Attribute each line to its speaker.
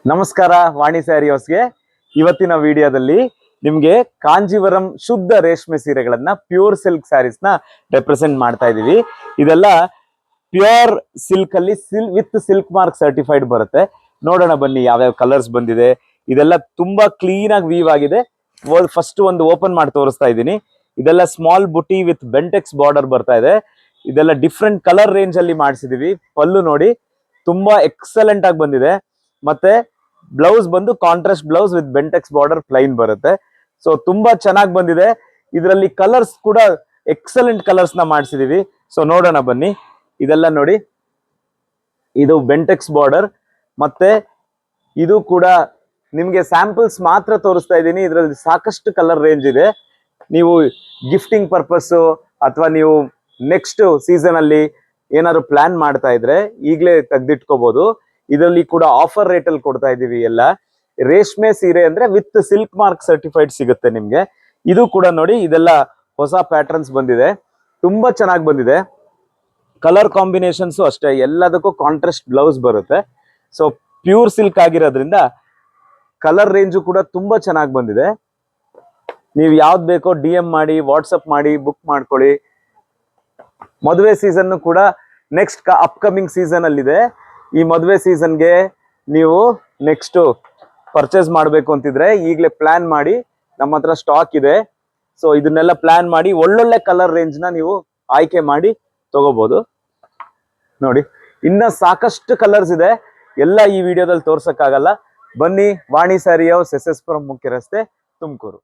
Speaker 1: ನಮಸ್ಕಾರ ವಾಣಿ ಸ್ಯಾರಿ ಹೌಸ್ಗೆ. ಇವತ್ತಿನ ವಿಡಿಯೋದಲ್ಲಿ ನಿಮ್ಗೆ ಕಾಂಜೀವರಂ ಶುದ್ಧ ರೇಷ್ಮೆ ಸೀರೆಗಳನ್ನ ಪ್ಯೂರ್ ಸಿಲ್ಕ್ ಸ್ಯಾರೀಸ್ ನ ರೆಪ್ರೆಸೆಂಟ್ ಮಾಡ್ತಾ ಇದೀವಿ. ಇದೆಲ್ಲ ಪ್ಯೂರ್ ಸಿಲ್ಕ್ ಅಲ್ಲಿ ವಿತ್ ಸಿಲ್ಕ್ ಮಾರ್ಕ್ ಸರ್ಟಿಫೈಡ್ ಬರುತ್ತೆ. ನೋಡೋಣ ಬನ್ನಿ ಯಾವ್ಯಾವ ಕಲರ್ಸ್ ಬಂದಿದೆ. ಇದೆಲ್ಲ ತುಂಬಾ ಕ್ಲೀನ್ ಆಗಿ ವೀವ್ ಆಗಿದೆ. ಫಸ್ಟ್ ಒಂದು ಓಪನ್ ಮಾಡಿ ತೋರಿಸ್ತಾ ಇದ್ದೀನಿ. ಇದೆಲ್ಲ ಸ್ಮಾಲ್ ಬುಟಿ ವಿತ್ ಬೆಂಟೆಕ್ಸ್ ಬಾರ್ಡರ್ ಬರ್ತಾ ಇದೆ. ಇದೆಲ್ಲ ಡಿಫ್ರೆಂಟ್ ಕಲರ್ ರೇಂಜ್ ಅಲ್ಲಿ ಮಾಡಿಸಿದೀವಿ. ಪಲ್ಲು ನೋಡಿ ತುಂಬಾ ಎಕ್ಸಲೆಂಟ್ ಆಗಿ ಬಂದಿದೆ. ಮತ್ತೆ ಬ್ಲೌಸ್ ಬಂದು contrast blouse with Bentex border plain ಬರುತ್ತೆ. ಸೊ ತುಂಬಾ ಚೆನ್ನಾಗಿ ಬಂದಿದೆ. ಇದರಲ್ಲಿ ಕಲರ್ಸ್ ಕೂಡ ಎಕ್ಸಲೆಂಟ್ ಕಲರ್ಸ್ ನ ಮಾಡಿಸಿದೀವಿ. ಸೊ ನೋಡೋಣ ಬನ್ನಿ. ಇದೆಲ್ಲ ನೋಡಿ, ಇದು ಬೆಂಟೆಕ್ಸ್ ಬಾರ್ಡರ್. ಮತ್ತೆ ಇದು ಕೂಡ ನಿಮ್ಗೆ ಸ್ಯಾಂಪಲ್ಸ್ ಮಾತ್ರ ತೋರಿಸ್ತಾ ಇದ್ದೀನಿ. ಇದರಲ್ಲಿ ಸಾಕಷ್ಟು ಕಲರ್ ರೇಂಜ್ ಇದೆ. ನೀವು ಗಿಫ್ಟಿಂಗ್ ಪರ್ಪಸ್ ಅಥವಾ ನೀವು ನೆಕ್ಸ್ಟ್ ಸೀಸನ್ ಅಲ್ಲಿ ಏನಾದ್ರು ಪ್ಲಾನ್ ಮಾಡ್ತಾ ಇದ್ರೆ ಈಗಲೇ ತೆಗ್ದಿಟ್ಕೋಬಹುದು. ಇದರಲ್ಲಿ ಕೂಡ ಆಫರ್ ರೇಟ್ ಅಲ್ಲಿ ಕೊಡ್ತಾ ಇದೀವಿ. ಎಲ್ಲ ರೇಷ್ಮೆ ಸೀರೆ ಅಂದ್ರೆ ವಿತ್ ಸಿಲ್ಕ್ ಮಾರ್ಕ್ ಸರ್ಟಿಫೈಡ್ ಸಿಗುತ್ತೆ ನಿಮ್ಗೆ. ಇದು ಕೂಡ ನೋಡಿ, ಇದೆಲ್ಲ ಹೊಸ ಪ್ಯಾಟರ್ನ್ಸ್ ಬಂದಿದೆ. ತುಂಬಾ ಚೆನ್ನಾಗಿ ಬಂದಿದೆ. ಕಲರ್ ಕಾಂಬಿನೇಷನ್ಸ್ ಅಷ್ಟೇ, ಎಲ್ಲದಕ್ಕೂ ಕಾಂಟ್ರಾಸ್ಟ್ ಬ್ಲೌಸ್ ಬರುತ್ತೆ. ಸೊ ಪ್ಯೂರ್ ಸಿಲ್ಕ್ ಆಗಿರೋದ್ರಿಂದ ಕಲರ್ ರೇಂಜು ಕೂಡ ತುಂಬಾ ಚೆನ್ನಾಗಿ ಬಂದಿದೆ. ನೀವು ಯಾವ್ದು ಬೇಕೋ DM ಮಾಡಿ, ವಾಟ್ಸಪ್ ಮಾಡಿ ಬುಕ್ ಮಾಡ್ಕೊಳ್ಳಿ. ಮದುವೆ ಸೀಸನ್ ಕೂಡ ನೆಕ್ಸ್ಟ್ ಅಪ್ಕಮಿಂಗ್ ಸೀಸನ್ ಅಲ್ಲಿದೆ. ಈ ಮದುವೆ ಸೀಸನ್ಗೆ ನೀವು ನೆಕ್ಸ್ಟ್ ಪರ್ಚೇಸ್ ಮಾಡಬೇಕು ಅಂತಿದ್ರೆ ಈಗಲೇ ಪ್ಲಾನ್ ಮಾಡಿ. ನಮ್ಮ ಹತ್ರ ಸ್ಟಾಕ್ ಇದೆ. ಸೊ ಇದನ್ನೆಲ್ಲ ಪ್ಲಾನ್ ಮಾಡಿ ಒಳ್ಳೊಳ್ಳೆ ಕಲರ್ ರೇಂಜ್ ನ ನೀವು ಆಯ್ಕೆ ಮಾಡಿ ತಗೋಬಹುದು. ನೋಡಿ, ಇನ್ನ ಸಾಕಷ್ಟು ಕಲರ್ಸ್ ಇದೆ. ಎಲ್ಲ ಈ ವಿಡಿಯೋದಲ್ಲಿ ತೋರ್ಸಕ್ಕಾಗಲ್ಲ. ಬನ್ನಿ, ವಾಣಿ ಸ್ಯಾರಿ ಹೌಸ್, SS ಪುರಂ ಮುಖ್ಯ ರಸ್ತೆ, ತುಮಕೂರು.